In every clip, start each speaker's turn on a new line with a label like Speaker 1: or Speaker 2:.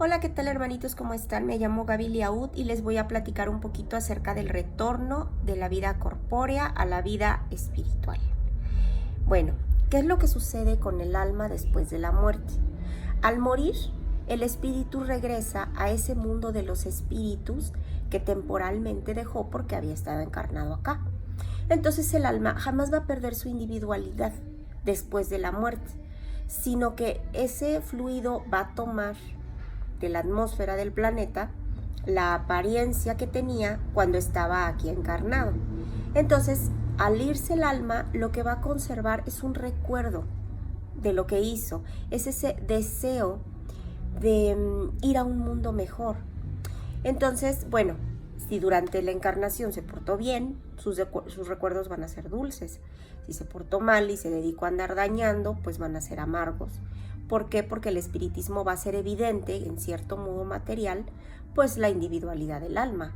Speaker 1: Hola, ¿qué tal hermanitos? ¿Cómo están? Me llamo Gaby Liaud y les voy a platicar un poquito acerca del retorno de la vida corpórea a la vida espiritual. Bueno, ¿qué es lo que sucede con el alma después de la muerte? Al morir, el espíritu regresa a ese mundo de los espíritus que temporalmente dejó porque había estado encarnado acá. Entonces el alma jamás va a perder su individualidad después de la muerte, sino que ese fluido va a tomar de la atmósfera del planeta la apariencia que tenía cuando estaba aquí encarnado. Entonces, al irse el alma, lo que va a conservar es un recuerdo de lo que hizo, es ese deseo de ir a un mundo mejor. Entonces, bueno, si durante la encarnación se portó bien, sus recuerdos van a ser dulces. Si se portó mal y se dedicó a andar dañando, pues van a ser amargos. ¿Por qué? Porque el espiritismo va a ser evidente, en cierto modo material, pues la individualidad del alma.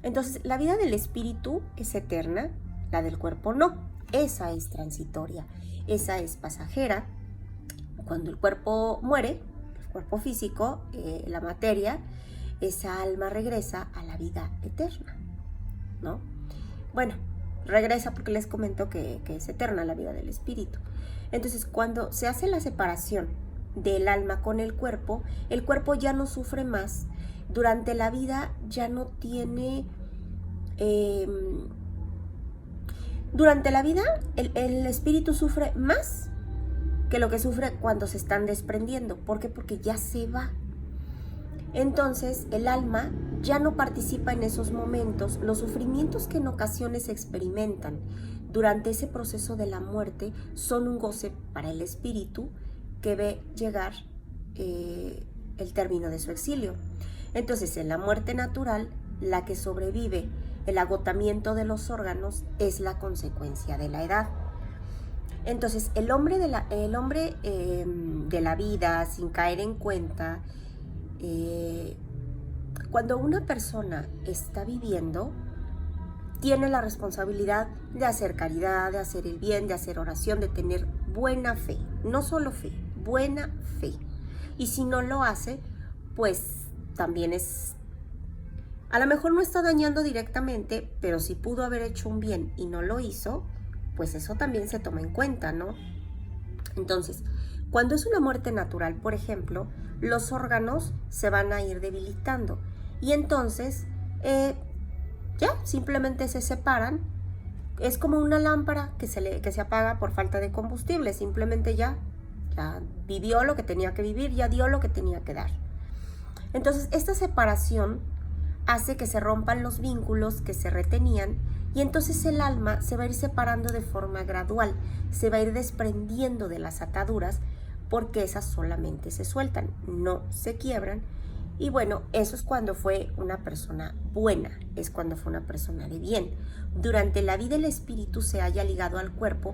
Speaker 1: Entonces, la vida del espíritu es eterna, la del cuerpo no. Esa es transitoria, esa es pasajera. Cuando el cuerpo muere, el cuerpo físico, la materia, esa alma regresa a la vida eterna, ¿no? Bueno, regresa porque les comento que es eterna la vida del espíritu. Entonces, cuando se hace la separación del alma con el cuerpo ya no sufre más. Durante la vida ya no tiene... durante la vida el espíritu sufre más que lo que sufre cuando se están desprendiendo. ¿Por qué? Porque ya se va. Entonces, el alma ya no participa en esos momentos. Los sufrimientos que en ocasiones se experimentan durante ese proceso de la muerte son un goce para el espíritu que ve llegar el término de su exilio. Entonces, en la muerte natural, la que sobrevive el agotamiento de los órganos es la consecuencia de la edad. Entonces, el hombre de la vida, sin caer en cuenta, cuando una persona está viviendo, tiene la responsabilidad de hacer caridad, de hacer el bien, de hacer oración, de tener buena fe. No solo fe, buena fe. Y si no lo hace, pues también es... A lo mejor no está dañando directamente, pero si pudo haber hecho un bien y no lo hizo, pues eso también se toma en cuenta, ¿no? Entonces, cuando es una muerte natural, por ejemplo, los órganos se van a ir debilitando y entonces ya simplemente se separan. Es como una lámpara que se apaga por falta de combustible. Simplemente ya vivió lo que tenía que vivir, ya dio lo que tenía que dar. Entonces, esta separación hace que se rompan los vínculos que se retenían y entonces el alma se va a ir separando de forma gradual, se va a ir desprendiendo de las ataduras porque esas solamente se sueltan, no se quiebran. Y bueno, eso es cuando fue una persona buena, es cuando fue una persona de bien. Durante la vida el espíritu se haya ligado al cuerpo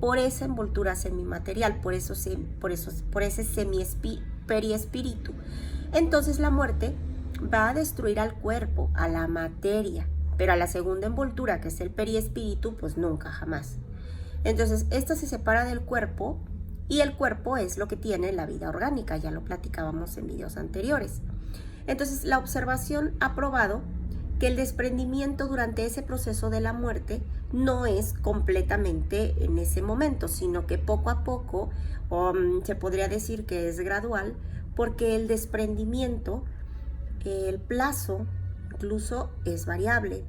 Speaker 1: por esa envoltura semimaterial, por ese periespíritu. Entonces la muerte va a destruir al cuerpo, a la materia, pero a la segunda envoltura, que es el periespíritu, pues nunca, jamás. Entonces, esta se separa del cuerpo y el cuerpo es lo que tiene la vida orgánica, ya lo platicábamos en videos anteriores. Entonces, la observación ha probado que el desprendimiento durante ese proceso de la muerte no es completamente en ese momento, sino que poco a poco, se podría decir que es gradual, porque el desprendimiento, el plazo incluso es variable.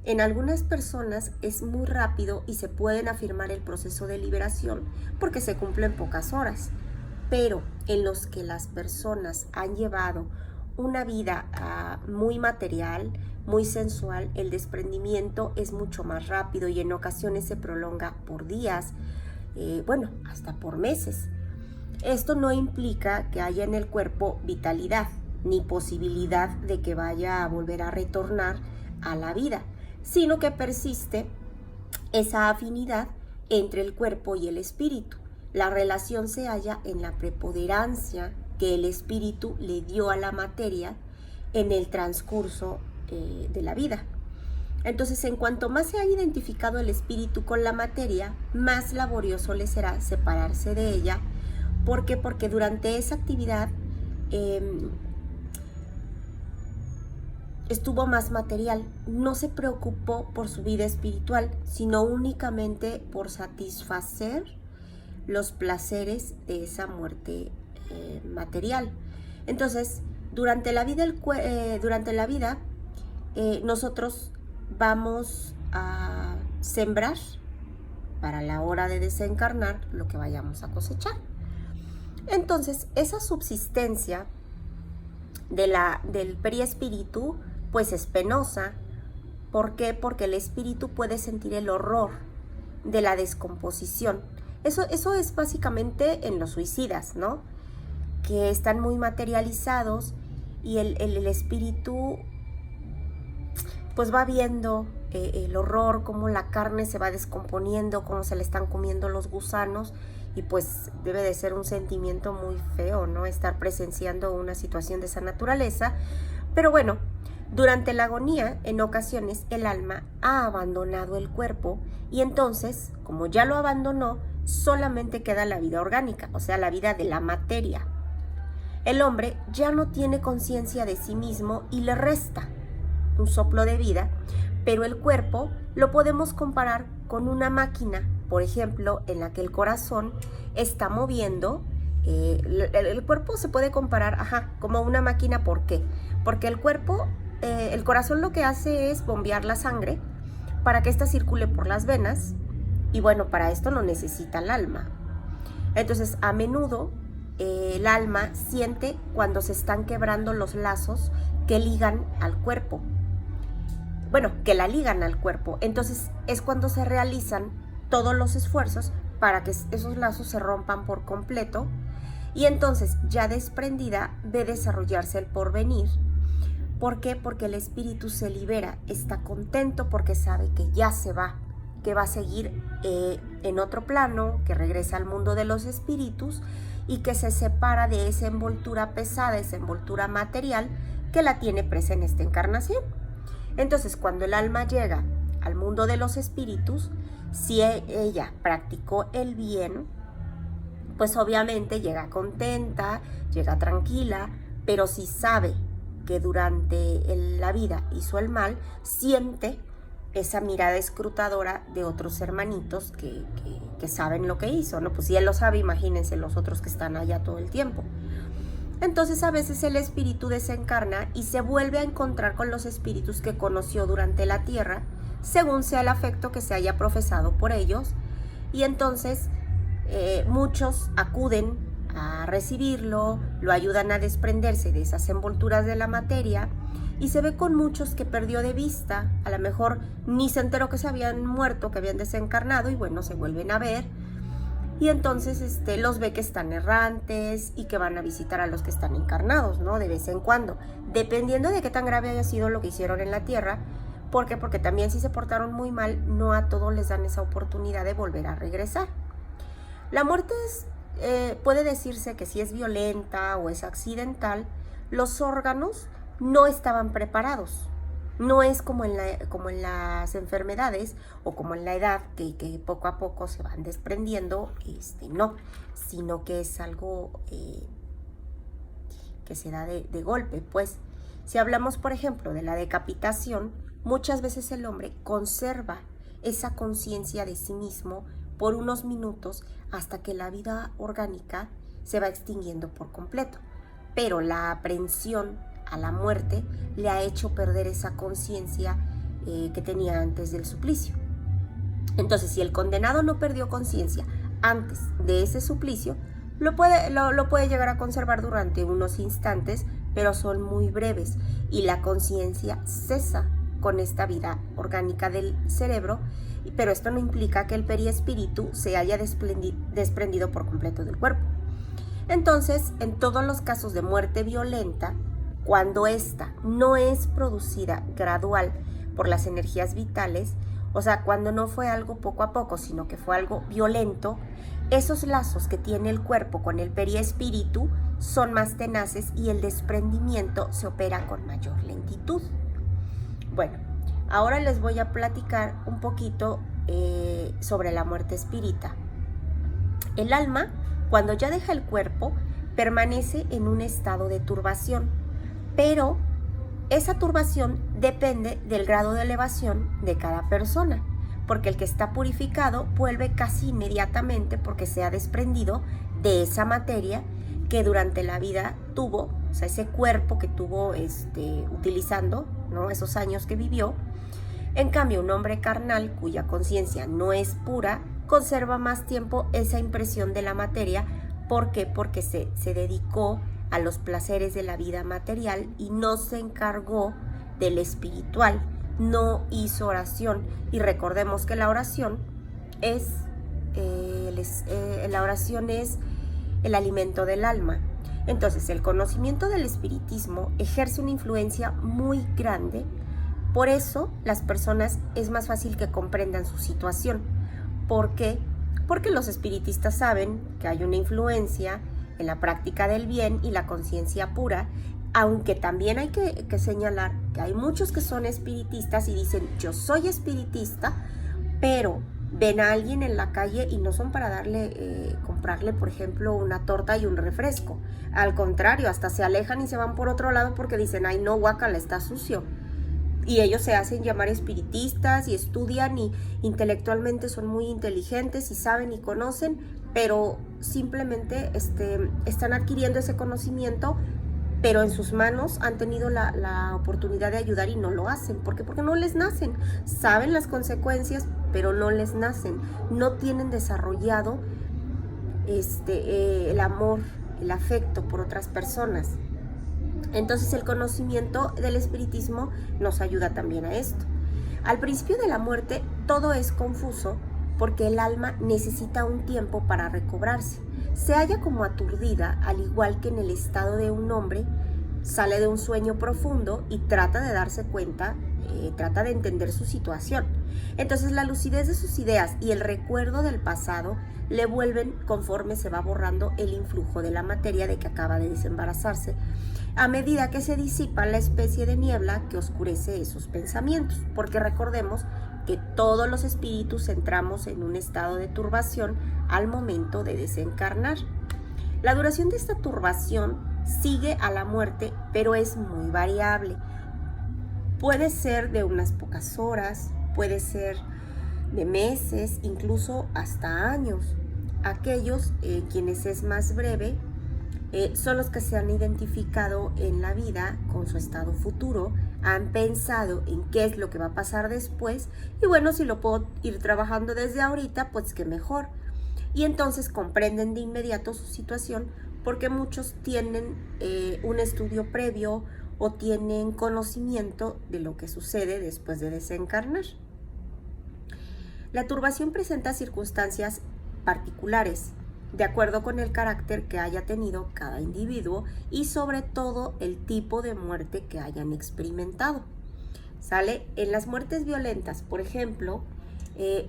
Speaker 1: En algunas personas es muy rápido y se pueden afirmar el proceso de liberación porque se cumple en pocas horas, pero en los que las personas han llevado una vida muy material, muy sensual, el desprendimiento es mucho más rápido y en ocasiones se prolonga por días, hasta por meses. Esto no implica que haya en el cuerpo vitalidad ni posibilidad de que vaya a volver a retornar a la vida, sino que persiste esa afinidad entre el cuerpo y el espíritu. La relación se halla en la preponderancia que el espíritu le dio a la materia en el transcurso de la vida. Entonces, en cuanto más se haya identificado el espíritu con la materia, más laborioso le será separarse de ella. ¿Por qué? Porque durante esa actividad estuvo más material, no se preocupó por su vida espiritual, sino únicamente por satisfacer los placeres de esa muerte material. Entonces, durante la vida, nosotros vamos a sembrar para la hora de desencarnar lo que vayamos a cosechar. Entonces, esa subsistencia del periespíritu pues es penosa. ¿Por qué? Porque el espíritu puede sentir el horror de la descomposición. Eso es básicamente en los suicidas, ¿no? Que están muy materializados y el espíritu pues va viendo el horror, cómo la carne se va descomponiendo, cómo se le están comiendo los gusanos, y pues debe de ser un sentimiento muy feo, ¿no? Estar presenciando una situación de esa naturaleza. Pero bueno, durante la agonía, en ocasiones el alma ha abandonado el cuerpo y entonces, como ya lo abandonó, solamente queda la vida orgánica, o sea, la vida de la materia. El hombre ya no tiene conciencia de sí mismo y le resta un soplo de vida, pero el cuerpo lo podemos comparar con una máquina, por ejemplo, en la que el corazón está moviendo. El cuerpo se puede comparar, como una máquina. ¿Por qué? Porque el cuerpo, el corazón lo que hace es bombear la sangre para que ésta circule por las venas, y bueno, para esto no necesita el alma. Entonces, a menudo el alma siente cuando se están quebrando los lazos que ligan al cuerpo. Bueno, que la ligan al cuerpo. Entonces es cuando se realizan todos los esfuerzos para que esos lazos se rompan por completo, y entonces ya desprendida ve desarrollarse el porvenir. ¿Por qué? Porque el espíritu se libera, está contento porque sabe que ya se va, que va a seguir en otro plano, que regresa al mundo de los espíritus y que se separa de esa envoltura pesada, esa envoltura material que la tiene presa en esta encarnación. Entonces, cuando el alma llega al mundo de los espíritus, si ella practicó el bien, pues obviamente llega contenta, llega tranquila, pero si sabe que durante la vida hizo el mal, siente esa mirada escrutadora de otros hermanitos que saben lo que hizo, ¿no? Pues si él lo sabe, imagínense los otros que están allá todo el tiempo. Entonces a veces el espíritu desencarna y se vuelve a encontrar con los espíritus que conoció durante la tierra, según sea el afecto que se haya profesado por ellos, y entonces muchos acuden a recibirlo, lo ayudan a desprenderse de esas envolturas de la materia, y se ve con muchos que perdió de vista, a lo mejor ni se enteró que se habían muerto, que habían desencarnado, y bueno, se vuelven a ver. Y entonces los ve que están errantes y que van a visitar a los que están encarnados, ¿no? De vez en cuando, dependiendo de qué tan grave haya sido lo que hicieron en la tierra. ¿Por qué? Porque también si se portaron muy mal, no a todos les dan esa oportunidad de volver a regresar. La muerte puede decirse que si es violenta o es accidental, los órganos no estaban preparados. No es como en las enfermedades o como en la edad que poco a poco se van desprendiendo, no, sino que es algo que se da de golpe. Pues si hablamos, por ejemplo, de la decapitación, muchas veces el hombre conserva esa conciencia de sí mismo por unos minutos hasta que la vida orgánica se va extinguiendo por completo, pero la aprehensión a la muerte le ha hecho perder esa conciencia que tenía antes del suplicio. Entonces, si el condenado no perdió conciencia antes de ese suplicio, lo puede llegar a conservar durante unos instantes, pero son muy breves, y la conciencia cesa con esta vida orgánica del cerebro, pero esto no implica que el periespíritu se haya desprendido por completo del cuerpo. Entonces, en todos los casos de muerte violenta, cuando ésta no es producida gradual por las energías vitales, o sea, cuando no fue algo poco a poco, sino que fue algo violento, esos lazos que tiene el cuerpo con el periespíritu son más tenaces y el desprendimiento se opera con mayor lentitud. Bueno, ahora les voy a platicar un poquito sobre la muerte espírita. El alma, cuando ya deja el cuerpo, permanece en un estado de turbación, pero esa turbación depende del grado de elevación de cada persona, porque el que está purificado vuelve casi inmediatamente porque se ha desprendido de esa materia que durante la vida tuvo, o sea, ese cuerpo que tuvo utilizando, ¿no? Esos años que vivió. En cambio, un hombre carnal cuya conciencia no es pura, conserva más tiempo esa impresión de la materia. ¿Por qué? Porque se dedicó a los placeres de la vida material y no se encargó del espiritual, no hizo oración. Y recordemos que la oración es el alimento del alma. Entonces, el conocimiento del espiritismo ejerce una influencia muy grande. Por eso, las personas es más fácil que comprendan su situación. ¿Por qué? Porque los espiritistas saben que hay una influencia en la práctica del bien y la conciencia pura, aunque también hay que señalar que hay muchos que son espiritistas y dicen, yo soy espiritista, pero ven a alguien en la calle y no son para comprarle, por ejemplo, una torta y un refresco. Al contrario, hasta se alejan y se van por otro lado porque dicen, ay no, guácala, está sucio. Y ellos se hacen llamar espiritistas y estudian y intelectualmente son muy inteligentes y saben y conocen, pero simplemente están adquiriendo ese conocimiento, pero en sus manos han tenido la oportunidad de ayudar y no lo hacen. ¿Por qué? Porque no les nacen. Saben las consecuencias, pero no les nacen. No tienen desarrollado el amor, el afecto por otras personas. Entonces el conocimiento del espiritismo nos ayuda también a esto. Al principio de la muerte todo es confuso porque el alma necesita un tiempo para recobrarse. Se halla como aturdida, al igual que en el estado de un hombre, sale de un sueño profundo y trata de darse cuenta, trata de entender su situación. Entonces la lucidez de sus ideas y el recuerdo del pasado le vuelven conforme se va borrando el influjo de la materia de que acaba de desembarazarse, a medida que se disipa la especie de niebla que oscurece esos pensamientos, porque recordemos que todos los espíritus entramos en un estado de turbación al momento de desencarnar. La duración de esta turbación sigue a la muerte, pero es muy variable. Puede ser de unas pocas horas, puede ser de meses, incluso hasta años. Aquellos quienes es más breve son los que se han identificado en la vida con su estado futuro, han pensado en qué es lo que va a pasar después y bueno, si lo puedo ir trabajando desde ahorita, pues qué mejor. Y entonces comprenden de inmediato su situación porque muchos tienen un estudio previo o tienen conocimiento de lo que sucede después de desencarnar. La turbación presenta circunstancias particulares, de acuerdo con el carácter que haya tenido cada individuo y sobre todo el tipo de muerte que hayan experimentado. ¿Sale? En las muertes violentas, por ejemplo,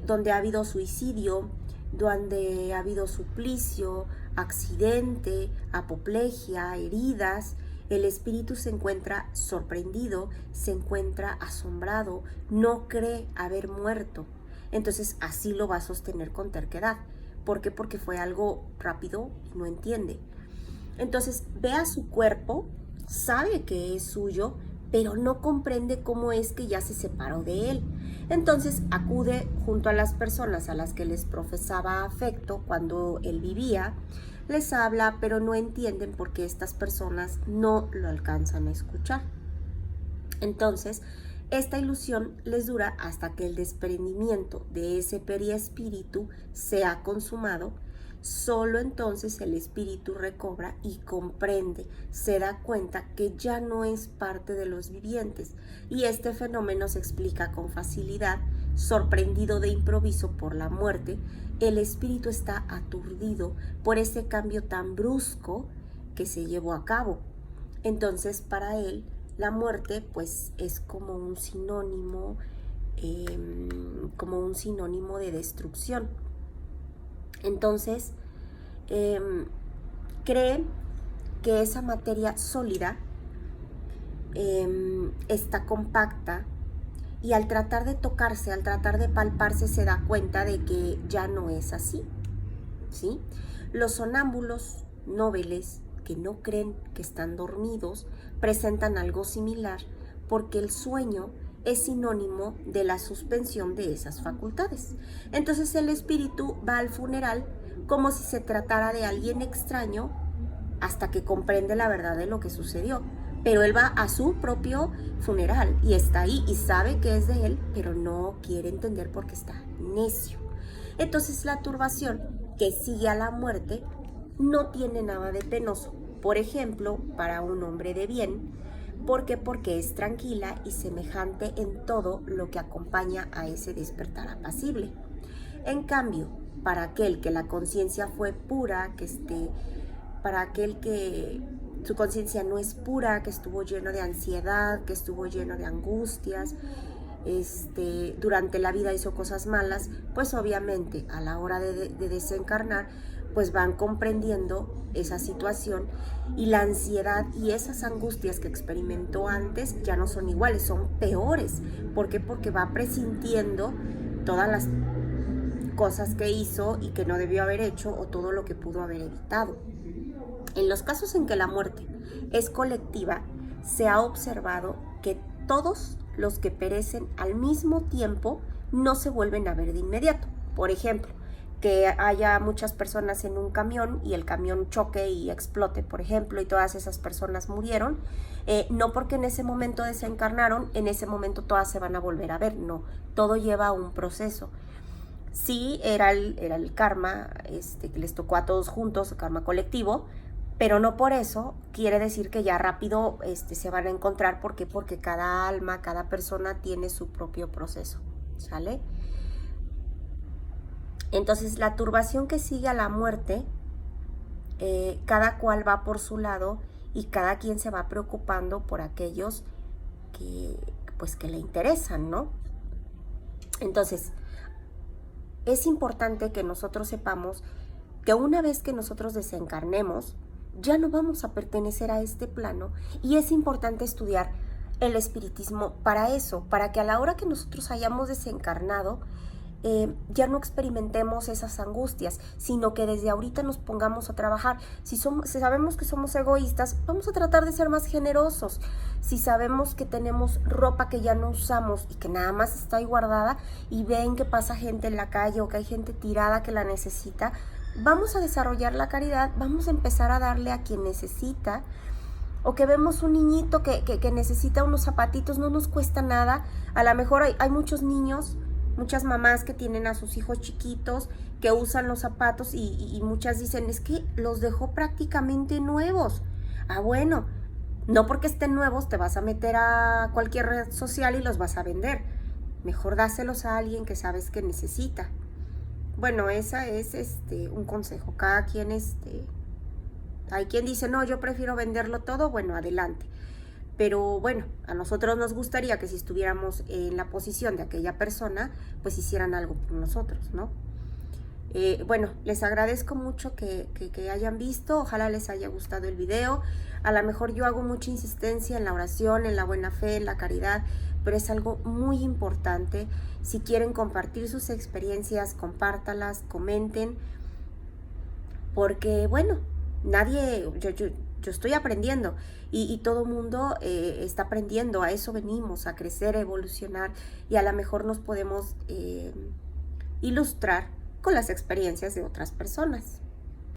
Speaker 1: donde ha habido suicidio, donde ha habido suplicio, accidente, apoplejia, heridas, el espíritu se encuentra sorprendido, se encuentra asombrado, no cree haber muerto. Entonces así lo va a sostener con terquedad. ¿Por qué? Porque fue algo rápido, no entiende. Entonces ve a su cuerpo, sabe que es suyo, pero no comprende cómo es que ya se separó de él. Entonces acude junto a las personas a las que les profesaba afecto cuando él vivía, les habla, pero no entienden por qué estas personas no lo alcanzan a escuchar. Entonces, esta ilusión les dura hasta que el desprendimiento de ese periespíritu sea consumado. Solo entonces el espíritu recobra y comprende, se da cuenta que ya no es parte de los vivientes y este fenómeno se explica con facilidad. Sorprendido de improviso por la muerte, el espíritu está aturdido por ese cambio tan brusco que se llevó a cabo. Entonces para él la muerte pues es como un sinónimo de destrucción. Entonces cree que esa materia sólida está compacta y al tratar de tocarse, al tratar de palparse, se da cuenta de que ya no es así, ¿sí? Los sonámbulos nóveles que no creen que están dormidos presentan algo similar porque el sueño es sinónimo de la suspensión de esas facultades. Entonces el espíritu va al funeral como si se tratara de alguien extraño hasta que comprende la verdad de lo que sucedió. Pero él va a su propio funeral y está ahí y sabe que es de él, pero no quiere entender porque está necio. Entonces la turbación que sigue a la muerte no tiene nada de penoso. Por ejemplo, para un hombre de bien, ¿por qué? Porque es tranquila y semejante en todo lo que acompaña a ese despertar apacible. En cambio, para aquel que la conciencia fue pura, para aquel que su conciencia no es pura, que estuvo lleno de ansiedad, que estuvo lleno de angustias, durante la vida hizo cosas malas, pues obviamente a la hora de desencarnar, pues van comprendiendo esa situación y la ansiedad y esas angustias que experimentó antes ya no son iguales, son peores. ¿Por qué? Porque va presintiendo todas las cosas que hizo y que no debió haber hecho o todo lo que pudo haber evitado. En los casos en que la muerte es colectiva, se ha observado que todos los que perecen al mismo tiempo no se vuelven a ver de inmediato. Por ejemplo, que haya muchas personas en un camión y el camión choque y explote, por ejemplo, y todas esas personas murieron, no porque en ese momento desencarnaron, en ese momento todas se van a volver a ver, no, todo lleva a un proceso. Sí, era el karma que les tocó a todos juntos, el karma colectivo, pero no por eso quiere decir que ya rápido se van a encontrar. ¿Por qué? Porque cada alma, cada persona tiene su propio proceso, ¿sale? Entonces la turbación que sigue a la muerte, cada cual va por su lado y cada quien se va preocupando por aquellos que le interesan, ¿no? Entonces, es importante que nosotros sepamos que una vez que nosotros desencarnemos, ya no vamos a pertenecer a este plano y es importante estudiar el espiritismo para eso, para que a la hora que nosotros hayamos desencarnado, ya no experimentemos esas angustias, sino que desde ahorita nos pongamos a trabajar. Si sabemos que somos egoístas, vamos a tratar de ser más generosos. Si sabemos que tenemos ropa que ya no usamos y que nada más está ahí guardada y ven que pasa gente en la calle o que hay gente tirada que la necesita, vamos a desarrollar la caridad, vamos a empezar a darle a quien necesita. O que vemos un niñito que necesita unos zapatitos, no nos cuesta nada. A lo mejor hay muchos niños, muchas mamás que tienen a sus hijos chiquitos, que usan los zapatos y muchas dicen, es que los dejó prácticamente nuevos. Ah, bueno, no porque estén nuevos te vas a meter a cualquier red social y los vas a vender. Mejor dáselos a alguien que sabes que necesita. Bueno, esa es un consejo. Cada quien hay quien dice, no, yo prefiero venderlo todo, bueno, adelante. Pero bueno, a nosotros nos gustaría que si estuviéramos en la posición de aquella persona, pues hicieran algo por nosotros, ¿no? Bueno, les agradezco mucho que hayan visto, ojalá les haya gustado el video. A lo mejor yo hago mucha insistencia en la oración, en la buena fe, en la caridad, pero es algo muy importante. Si quieren compartir sus experiencias, compártalas, comenten, porque bueno, yo estoy aprendiendo y todo mundo está aprendiendo, a eso venimos, a crecer, a evolucionar y a lo mejor nos podemos ilustrar con las experiencias de otras personas.